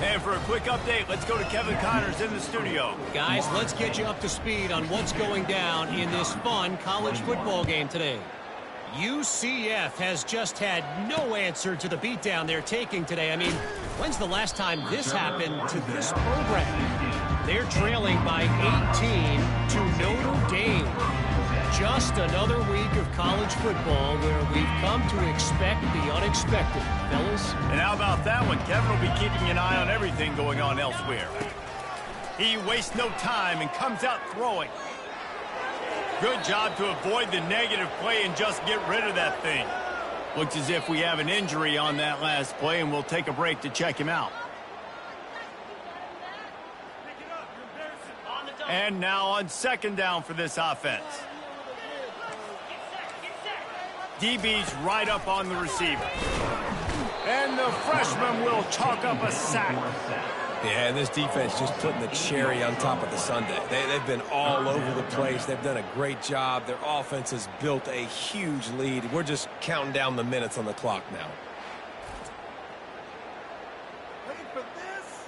And for a quick update, let's go to Kevin Connors in the studio. Guys, let's get you up to speed on what's going down in this fun college football game today. UCF has just had no answer to the beatdown they're taking today. I mean, when's the last time this happened to this program? They're trailing by 18 to Notre Dame. Just another week of college football where we've come to expect the unexpected, fellas. And how about that one? Kevin will be keeping an eye on everything going on elsewhere. He wastes no time and comes out throwing. Good job to avoid the negative play and just get rid of that thing. Looks as if we have an injury on that last play, and we'll take a break to check him out. And now on 2nd down for this offense. DB's right up on the receiver. And the freshman will chalk up a sack. Yeah, and this defense just putting the cherry on top of the sundae. They've been all over the place. They've done a great job. Their offense has built a huge lead. We're just counting down the minutes on the clock now. Ready for this?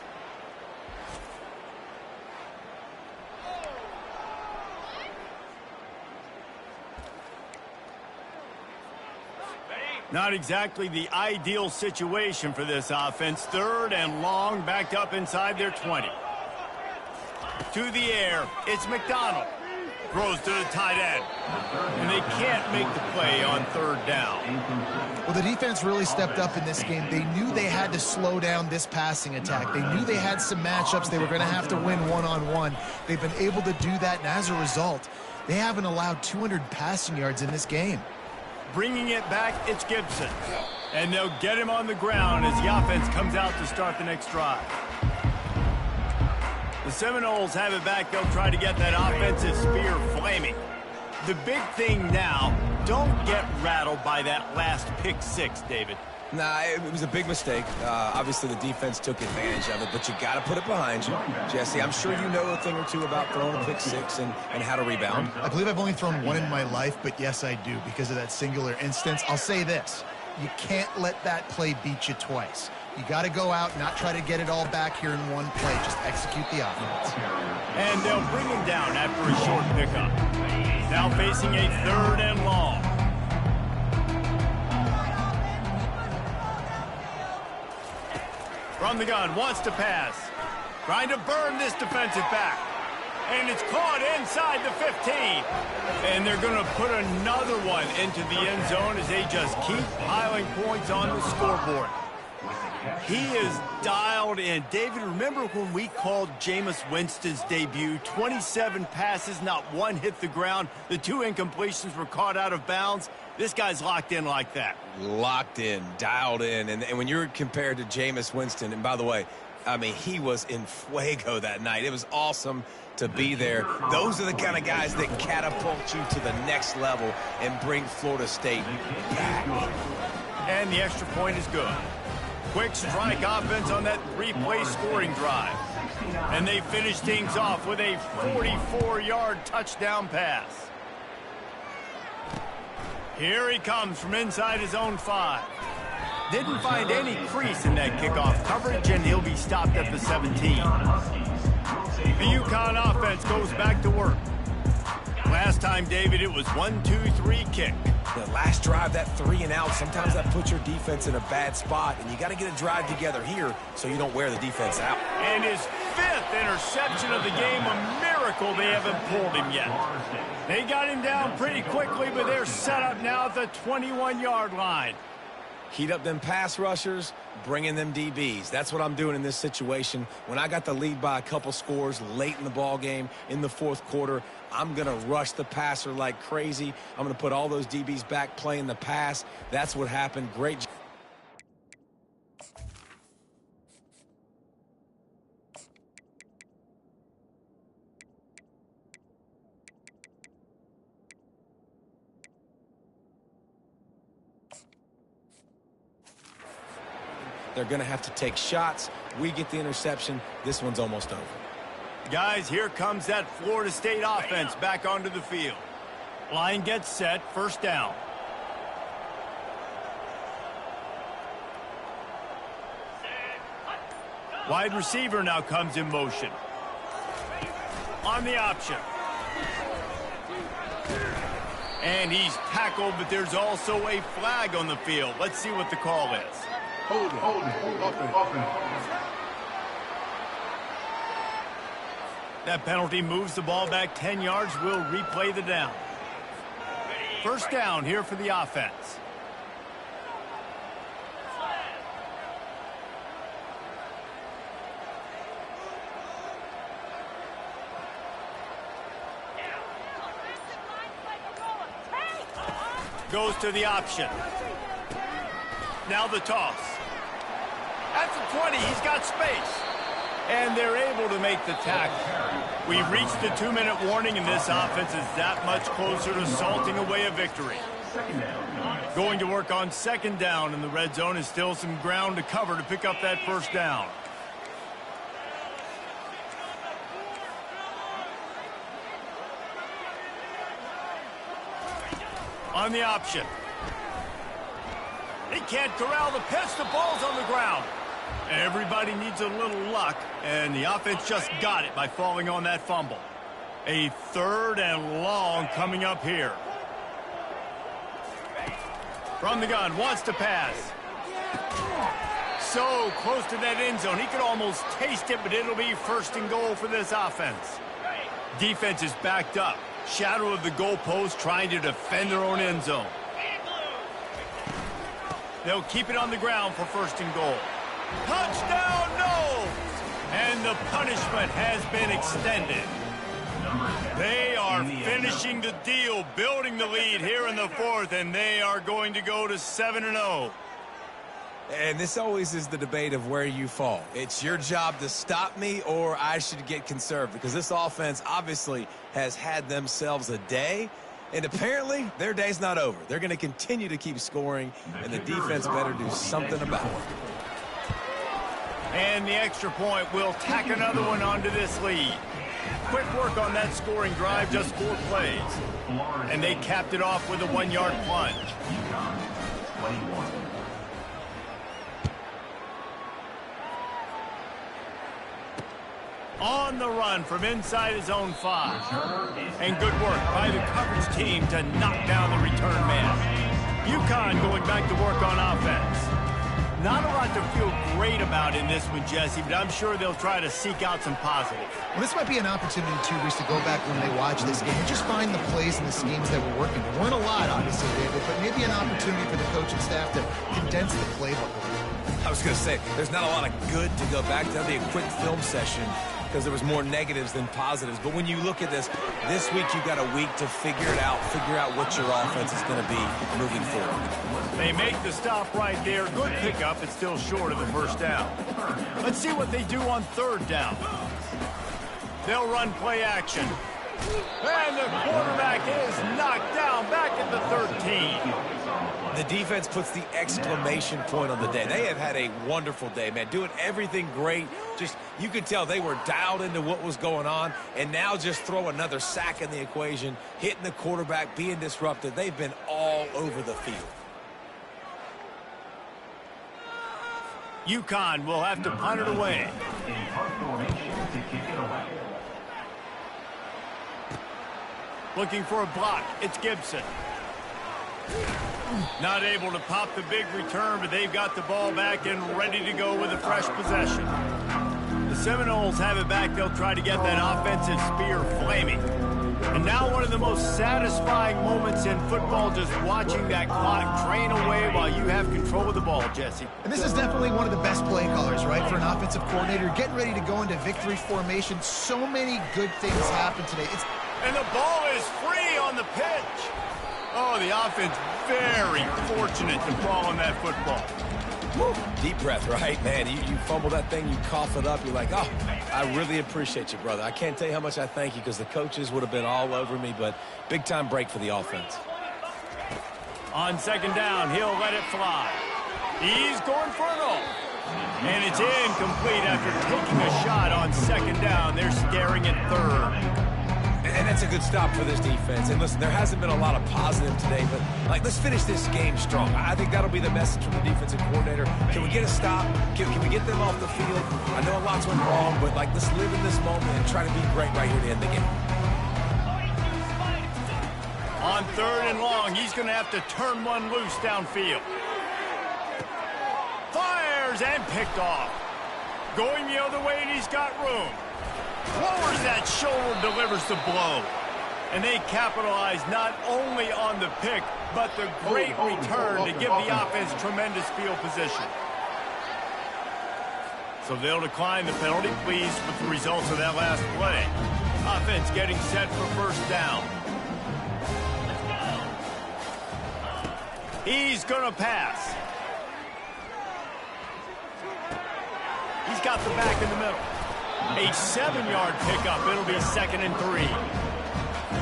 Not exactly the ideal situation for this offense. 3rd and long, backed up inside their 20. To the air, it's McDonald. Throws to the tight end. And they can't make the play on 3rd down. Well, the defense really stepped up in this game. They knew they had to slow down this passing attack. They knew they had some matchups they were going to have to win one-on-one. They've been able to do that, and as a result, they haven't allowed 200 passing yards in this game. Bringing it back, it's Gibson. And they'll get him on the ground as the offense comes out to start the next drive. The Seminoles have it back. They'll try to get that offensive spear flaming. The big thing now, don't get rattled by that last pick 6, David. Nah, it was a big mistake. Obviously, the defense took advantage of it, but you got to put it behind you. Jesse, I'm sure you know a thing or two about throwing a pick six and how to rebound. I believe I've only thrown one in my life, but yes, I do because of that singular instance. I'll say this. You can't let that play beat you twice. You got to go out, not try to get it all back here in one play. Just execute the offense. And they'll bring him down after a short pickup. Now facing a 3rd and long. From the gun, wants to pass. Trying to burn this defensive back. And it's caught inside the 15. And they're going to put another one into the end zone as they just keep piling points on the scoreboard. He is dialed in. David, remember when we called Jameis Winston's debut? 27 passes, not one hit the ground. The 2 incompletions were caught out of bounds. This guy's locked in like that. Locked in, dialed in. And when you're compared to Jameis Winston, and by the way, I mean, he was in fuego that night. It was awesome to be there. Those are the kind of guys that catapult you to the next level and bring Florida State back. And the extra point is good. Quick strike offense on that 3-play scoring drive. And they finish things off with a 44-yard touchdown pass. Here he comes from inside his own 5. Didn't find any crease in that kickoff coverage, and he'll be stopped at the 17. The Uconn offense goes back to work. Last time, David, it was 1-2-3 kick. The last drive, that 3 and out, sometimes that puts your defense in a bad spot, and you got to get a drive together here so you don't wear the defense out. And his 5th interception of the game, a miracle they haven't pulled him yet. They got him down pretty quickly, but they're set up now at the 21-yard line. Heat up them pass rushers, bring in them DBs. That's what I'm doing in this situation. When I got the lead by a couple scores late in the ball game in the 4th quarter, I'm going to rush the passer like crazy. I'm going to put all those DBs back playing the pass. That's what happened. Great job. They're going to have to take shots. We get the interception. This one's almost over. Guys, here comes that Florida State offense back onto the field. Line gets set, 1st down. Wide receiver now comes in motion. On the option. And he's tackled, but there's also a flag on the field. Let's see what the call is. Hold it. That penalty moves the ball back 10 yards. We'll replay the down. 1st down here for the offense. Goes to the option. Now the toss. At the 20, he's got space. And they're able to make the tackle. We've reached the 2-minute warning, and this offense is that much closer to salting away a victory. Going to work on 2nd down, and the red zone is still some ground to cover to pick up that 1st down. On the option. They can't corral the pitch. The ball's on the ground. Everybody needs a little luck, and the offense just got it by falling on that fumble. A 3rd and long coming up here. From the gun, wants to pass. So close to that end zone. He could almost taste it, but it'll be 1st and goal for this offense. Defense is backed up. Shadow of the goalpost, trying to defend their own end zone. They'll keep it on the ground for 1st and goal. Touchdown, no! And the punishment has been extended. They are finishing the deal, building the lead here in the 4th, and they are going to go to 7-0. And this always is the debate of where you fall. It's your job to stop me, or I should get conserved, because this offense obviously has had themselves a day. And apparently, their day's not over. They're going to continue to keep scoring, and the defense better do something about it. And the extra point will tack another one onto this lead. Quick work on that scoring drive, just 4 plays. And they capped it off with a 1-yard plunge. On the run from inside his own 5. And good work by the coverage team to knock down the return man. Uconn going back to work on offense. Not a lot to feel great about in this one, Jesse, but I'm sure they'll try to seek out some positives. Well, this might be an opportunity, too, Reese, to go back when they watch this game and just find the plays and the schemes that were working. There weren't a lot, obviously, David, but maybe an opportunity for the coach and staff to condense the playbook a little. I was going to say, there's not a lot of good to go back to. That'll be a quick film session because there was more negatives than positives. But when you look at this week you've got a week to figure out what your offense is going to be moving forward. They make the stop right there. Good pickup. It's still short of the first down. Let's see what they do on 3rd down. They'll run play action. And the quarterback is knocked down back at the 13. The defense puts the exclamation point on the day. They have had a wonderful day, man. Doing everything great. Just, you could tell they were dialed into what was going on. And now just throw another sack in the equation. Hitting the quarterback, being disrupted. They've been all over the field. Uconn will have to punt it away. Looking for a block. It's Gibson. Not able to pop the big return, but they've got the ball back and ready to go with a fresh possession. The Seminoles have it back. They'll try to get that offensive spear flaming. And now one of the most satisfying moments in football, just watching that clock drain away while you have control of the ball, Jesse. And this is definitely one of the best play callers, right, for an offensive coordinator. Getting ready to go into victory formation. So many good things happen today. And the ball is free on the pitch. Oh, the offense very fortunate to fall on that football. Woo. Deep breath, right? Man, you fumble that thing, you cough it up, you're like, oh, I really appreciate you, brother. I can't tell you how much I thank you because the coaches would have been all over me, but big-time break for the offense. On 2nd down, he'll let it fly. He's going for an ult. And it's incomplete after taking a shot on 2nd down. They're staring at 3rd. And that's a good stop for this defense. And listen, there hasn't been a lot of positive today, but let's finish this game strong. I think that'll be the message from the defensive coordinator. Can we get a stop? Can we get them off the field? I know a lot's went wrong, but let's live in this moment and try to be great right here to end the game. On 3rd and long, he's going to have to turn one loose downfield. Fires and picked off. Going the other way, and he's got room. Lowers that shoulder, delivers the blow. And they capitalize not only on the pick, but the great return to give the offense tremendous field position. So they'll decline the penalty, pleased with the results of that last play. Offense getting set for 1st down. He's going to pass. He's got the back in the middle. A 7-yard pickup. It'll be 2nd and 3.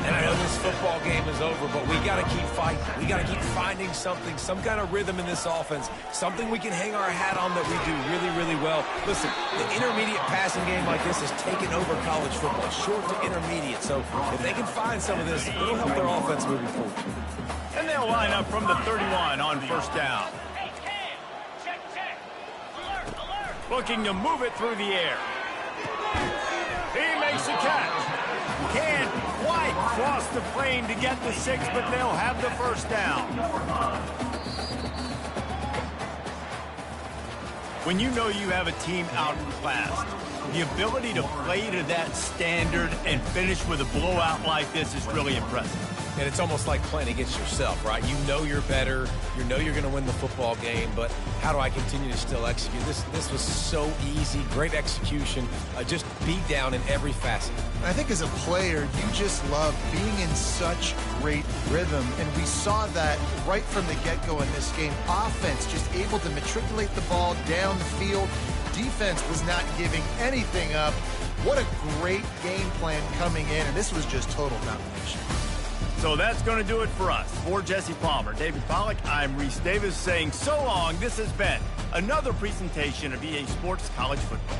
And I know this football game is over, but we got to keep fighting. We got to keep finding something, some kind of rhythm in this offense, something we can hang our hat on that we do really, really well. Listen, the intermediate passing game like this has taken over college football, short to intermediate. So if they can find some of this, it'll help their offense moving forward. And they'll line up from the 31 on 1st down. Looking to move it through the air. He makes the catch. Can't quite cross the plane to get the 6, but they'll have the 1st down. When you know you have a team outclassed, the ability to play to that standard and finish with a blowout like this is really impressive. And it's almost like playing against yourself, right? You know you're better. You know you're going to win the football game, but how do I continue to still execute? This was so easy. Great execution. Just beat down in every facet. I think as a player, you just love being in such great rhythm, and we saw that right from the get-go in this game. Offense just able to matriculate the ball down the field. Defense was not giving anything up. What a great game plan coming in, and this was just total domination. So that's going to do it for us. For Jesse Palmer, David Pollack, I'm Reese Davis saying so long. This has been another presentation of EA Sports College Football.